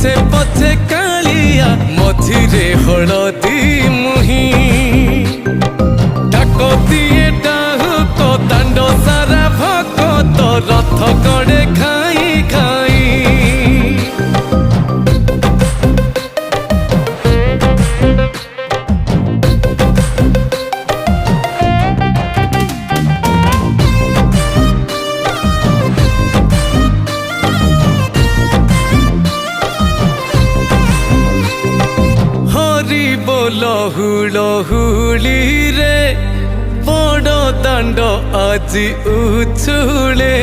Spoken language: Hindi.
पछे पछे कालिया मझिरे हलदी मुही डाक दिए डाहुक दांड सारा भगत रथ गड़े खाई खाई लहुली रे बड़ दांड आजी उछुले।